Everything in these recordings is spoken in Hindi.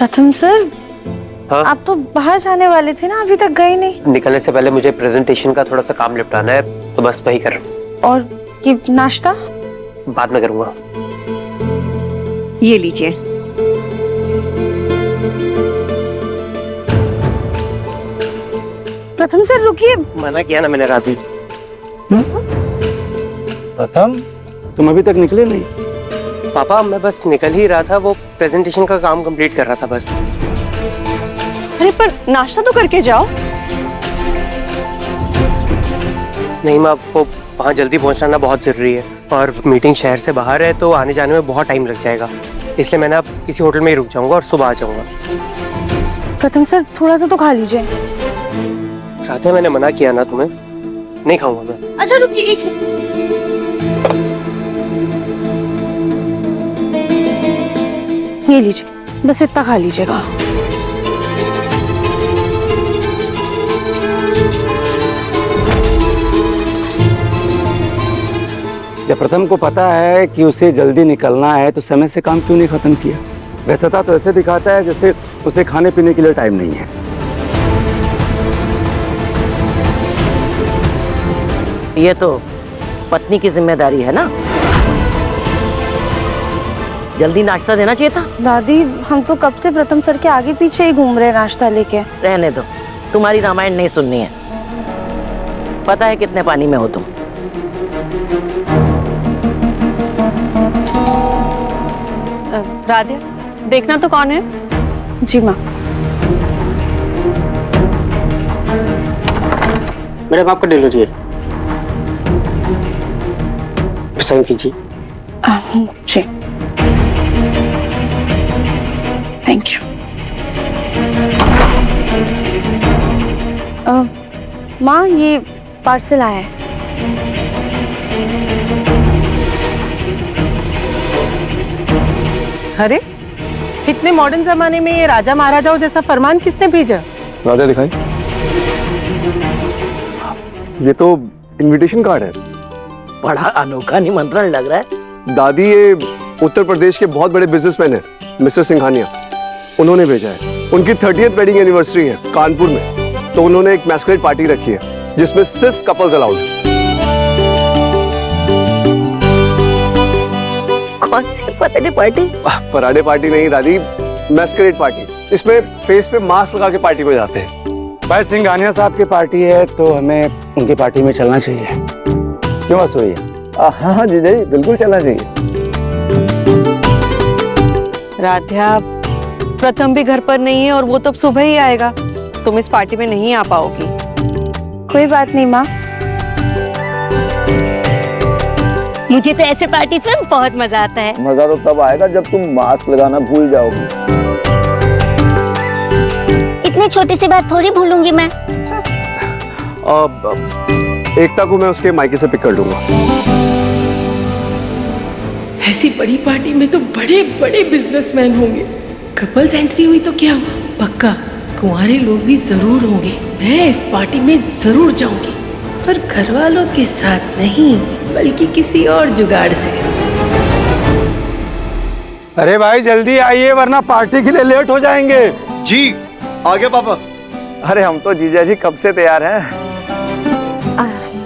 प्रथम सर, हाँ? आप तो बाहर जाने वाले थे ना, अभी तक गए नहीं। निकलने से पहले मुझे प्रेजेंटेशन का थोड़ा सा काम निपटाना है, तो बस वही कर रहा हूँ। और ये नाश्ता? बाद में करूँगा। ये लीजिए। प्रथम सर रुकिए। मना किया ना मैंने राधे। प्रथम, तुम अभी तक निकले नहीं? पापा मैं बस निकल ही रहा था, वो प्रेजेंटेशन का काम कंप्लीट कर रहा था बस। अरे पर नाश्ता तो करके जाओ। नहीं माँ, वो वहाँ जल्दी पहुँचना ना बहुत जरूरी है, और मीटिंग शहर से बाहर है तो आने जाने में बहुत टाइम लग जाएगा, इसलिए मैं ना किसी होटल में ही रुक जाऊंगा और सुबह आ जाऊंगा। प्रथम सर थोड़ा सा तो खा लीजिए। राधे मैंने मना किया ना तुम्हें, नहीं खाऊंगा मैं। अच्छा रुकिए एक सेकंड। ये लीजिए, बस इतना खा लीजिएगा। जब प्रथम को पता है कि उसे जल्दी निकलना है तो समय से काम क्यों नहीं खत्म किया? व्यस्तता तो ऐसे दिखाता है जैसे उसे खाने पीने के लिए टाइम नहीं है। ये तो पत्नी की जिम्मेदारी है ना, जल्दी नाश्ता देना चाहिए था। दादी हम तो कब से प्रथम सर के आगे पीछे ही घूम रहे हैं नाश्ता लेके। रहने दो, तुम्हारी रामायण नहीं सुननी है। पता है कितने पानी में हो तुम। राधिया, देखना तो कौन है? जी माँ। मैडम आपका डिलीवरी है, साइन कीजिए। जी थैंक यू। माँ ये पार्सल आया है। अरे इतने मॉडर्न जमाने में ये राजा महाराजाओं जैसा फरमान किसने भेजा? राजा दिखाई, ये तो इनविटेशन कार्ड है। बड़ा अनोखा निमंत्रण लग रहा है। दादी ये उत्तर प्रदेश के बहुत बड़े बिजनेसमैन हैं, मिस्टर सिंघानिया, उन्होंने भेजा है। उनकी 30th वेडिंग एनिवर्सरी है कानपुर में, तो उन्होंने एक मैस्करेड पार्टी रखी है जिसमें सिर्फ कपल्स अलाउड है। कौन सी बर्थडे पार्टी? पराडे पार्टी नहीं दादी, मैस्करेड पार्टी। इसमें फेस पे मास्क लगा के पार्टी में जाते हैं। भाई सिंघानिया साहब की पार्टी है तो हमें उनकी पार्टी में चलना चाहिए। क्यों असोई? हाँ जी जी बिल्कुल चलना चाहिए। राधिया, प्रथम भी घर पर नहीं है और वो तो सुबह ही आएगा। तुम इस पार्टी में नहीं आ पाओगी। कोई बात नहीं माँ। मुझे तो ऐसे पार्टी में बहुत मजा आता है। मजा तो तब आएगा जब तुम मास्क लगाना भूल जाओगी। इतनी छोटी सी बात थोड़ी भूलूंगी मैं। एकता को मैं उसके मायके से पिक कर लूंगा। ऐसी बड़ी पार्टी में तो बड़े बड़े बिजनेसमैन होंगे। कपल्स एंट्री हुई तो क्या हुआ? पक्का कुंवारे लोग भी जरूर होंगे। मैं इस पार्टी में जरूर जाऊंगी, पर घर वालों के साथ नहीं, बल्कि किसी और जुगाड़ से। अरे भाई जल्दी आइए वरना पार्टी के लिए लेट हो जाएंगे। जी आगे पापा। अरे हम तो जीजा जी कब से तैयार हैं।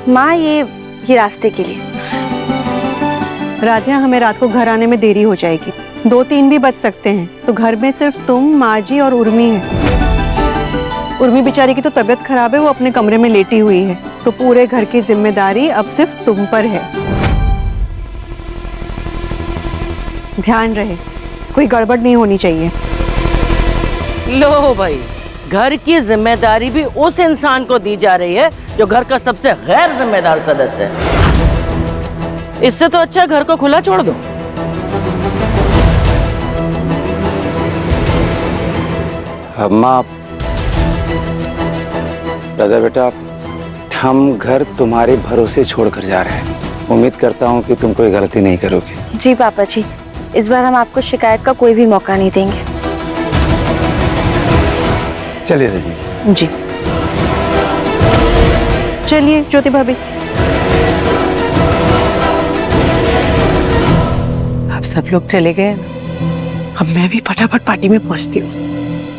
माँ ये रास्ते के लिए। राधिया, हमें रात को घर आने में देरी हो जाएगी। 2-3 भी बज सकते हैं, तो घर में सिर्फ तुम, माँ जी और उर्मी है। उर्मी बेचारी की तो तबीयत खराब है, वो अपने कमरे में लेटी हुई है, तो पूरे घर की जिम्मेदारी अब सिर्फ तुम पर है। ध्यान रहे, कोई गड़बड़ नहीं होनी चाहिए। लो भाई, घर की जिम्मेदारी भी उस इंसान को दी जा रही है जो घर का सबसे गैर जिम्मेदार सदस्य है। इससे तो अच्छा घर को खुला छोड़ दो। अम्मा, राजा बेटा, हम घर तुम्हारे भरोसे छोड़कर जा रहे हैं। उम्मीद करता हूँ कि तुम कोई गलती नहीं करोगे। जी पापा जी, इस बार हम आपको शिकायत का कोई भी मौका नहीं देंगे। चलिए रजी जी चलिए ज्योति भाभी। अब सब लोग चले गए, अब मैं भी फटाफट पार्टी में पहुंचती हूँ।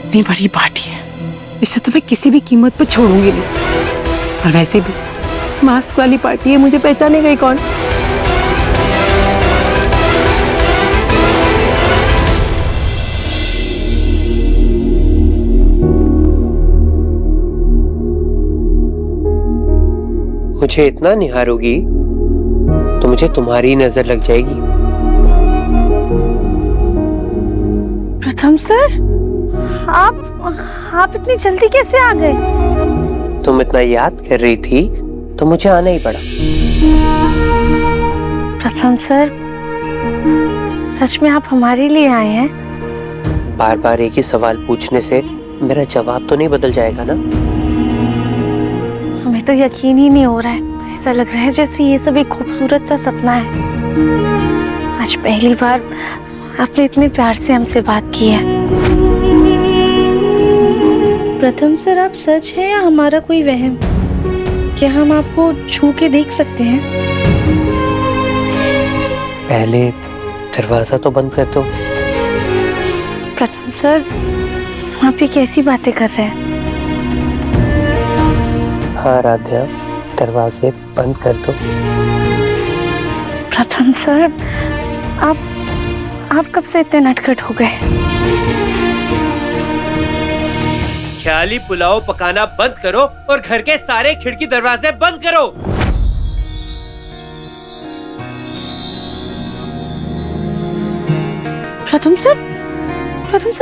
इतनी बड़ी पार्टी है, इसे तो मैं किसी भी कीमत पर छोड़ूंगी नहीं। और वैसे भी मास्क वाली पार्टी है, मुझे पहचानेगा ही कौन। मुझे इतना निहारोगी तो मुझे तुम्हारी नजर लग जाएगी। प्रथम सर, आप इतनी जल्दी कैसे आ गए? तुम इतना याद कर रही थी तो मुझे आना ही पड़ा। प्रथम सर, सच में आप हमारे लिए आए हैं? बार बार एक ही सवाल पूछने से मेरा जवाब तो नहीं बदल जाएगा ना? हमें तो यकीन ही नहीं हो रहा है। ऐसा लग रहा है जैसे ये सब एक खूबसूरत सा सपना है। आज पहली बार आपने इतने प्यार से हमसे बात की है। प्रथम सर, आप सच है या हमारा कोई वहम? क्या हम आपको छू के देख सकते हैं? पहले दरवाजा तो बंद कर दो। प्रथम सर, आप ये कैसी बातें कर रहे हैं? हाँ राध्या, दरवाजे बंद कर दो। प्रथम सर, आप कब से इतने नटखट हो गए? ख्याली पुलाव पकाना बंद करो और घर के सारे खिड़की दरवाजे बंद करो। प्रथम सर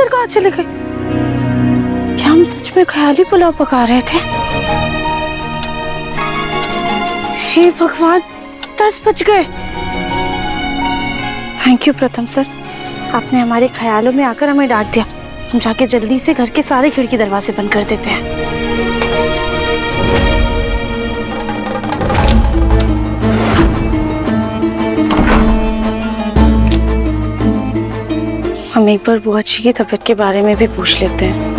कहाँ चले गए? क्या हम सच में ख्याली पुलाव पका रहे थे? हे भगवान, 10 बज गए। थैंक यू प्रथम सर, आपने हमारे ख्यालों में आकर हमें डांट दिया। हम जाके जल्दी से घर के सारे खिड़की दरवाजे बंद कर देते हैं। हम एक बार बुआ जी की तबीयत के बारे में भी पूछ लेते हैं।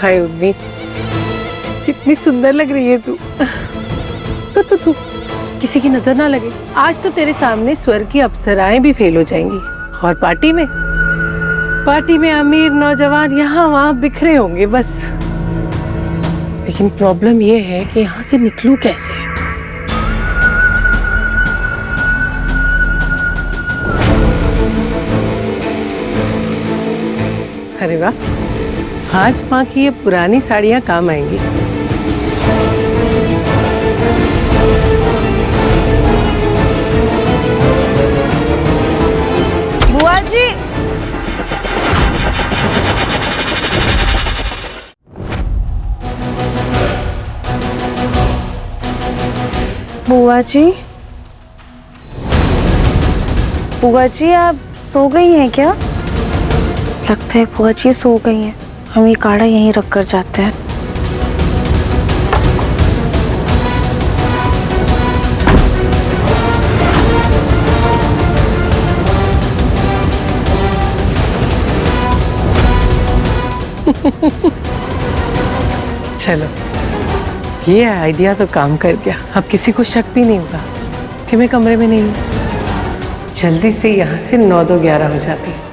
हाय उर्मी, कितनी सुंदर लग रही है तू। तू किसी की नजर ना लगे। आज तो तेरे सामने स्वर्ग की अप्सराएं भी फेल हो जाएंगी। और पार्टी में अमीर नौजवान यहाँ वहाँ बिखरे होंगे बस। लेकिन प्रॉब्लम ये है कि यहाँ से निकलूं कैसे? अरे वाह, आज माँ की ये पुरानी साड़ियाँ काम आएंगी। बुआ जी, बुआ जी आप सो गई हैं क्या? लगता है बुआ जी सो गई हैं। हम ये काढ़ा यहीं रख कर जाते हैं। चलो, ये आइडिया तो काम कर गया। अब किसी को शक भी नहीं होगा कि मैं कमरे में नहीं हूँ। जल्दी से यहाँ से 9-2-11 हो जाती है।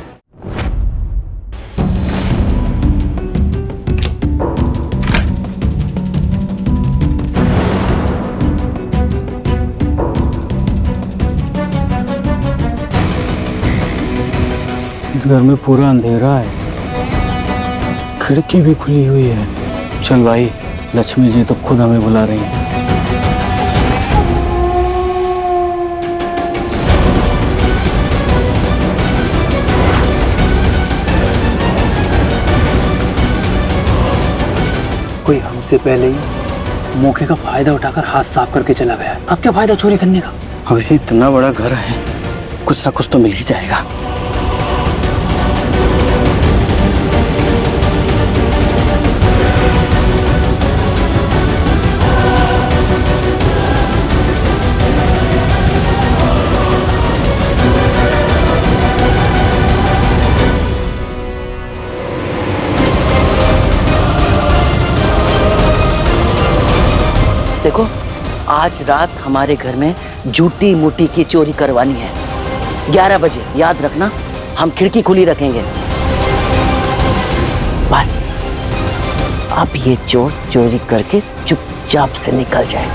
इस घर में पूरा अंधेरा है, खिड़की भी खुली हुई है। चल भाई, लक्ष्मी जी तो खुद हमें बुला रही हैं। कोई हमसे पहले ही मौके का फायदा उठाकर हाथ साफ करके चला गया। अब क्या फायदा चोरी करने का? अबे इतना बड़ा घर है, कुछ ना कुछ तो मिल ही जाएगा। देखो, आज रात हमारे घर में झूठी मूठी की चोरी करवानी है। 11 बजे याद रखना, हम खिड़की खुली रखेंगे। बस अब ये चोर चोरी करके चुपचाप से निकल जाए,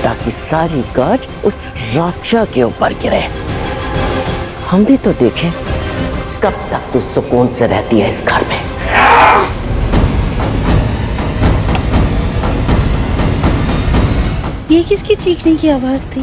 ताकि सारी गाज उस राक्षा के ऊपर गिरे। हम भी तो देखें कब तक तू सुकून से रहती है इस घर में। ये किसकी चीखने की आवाज थी?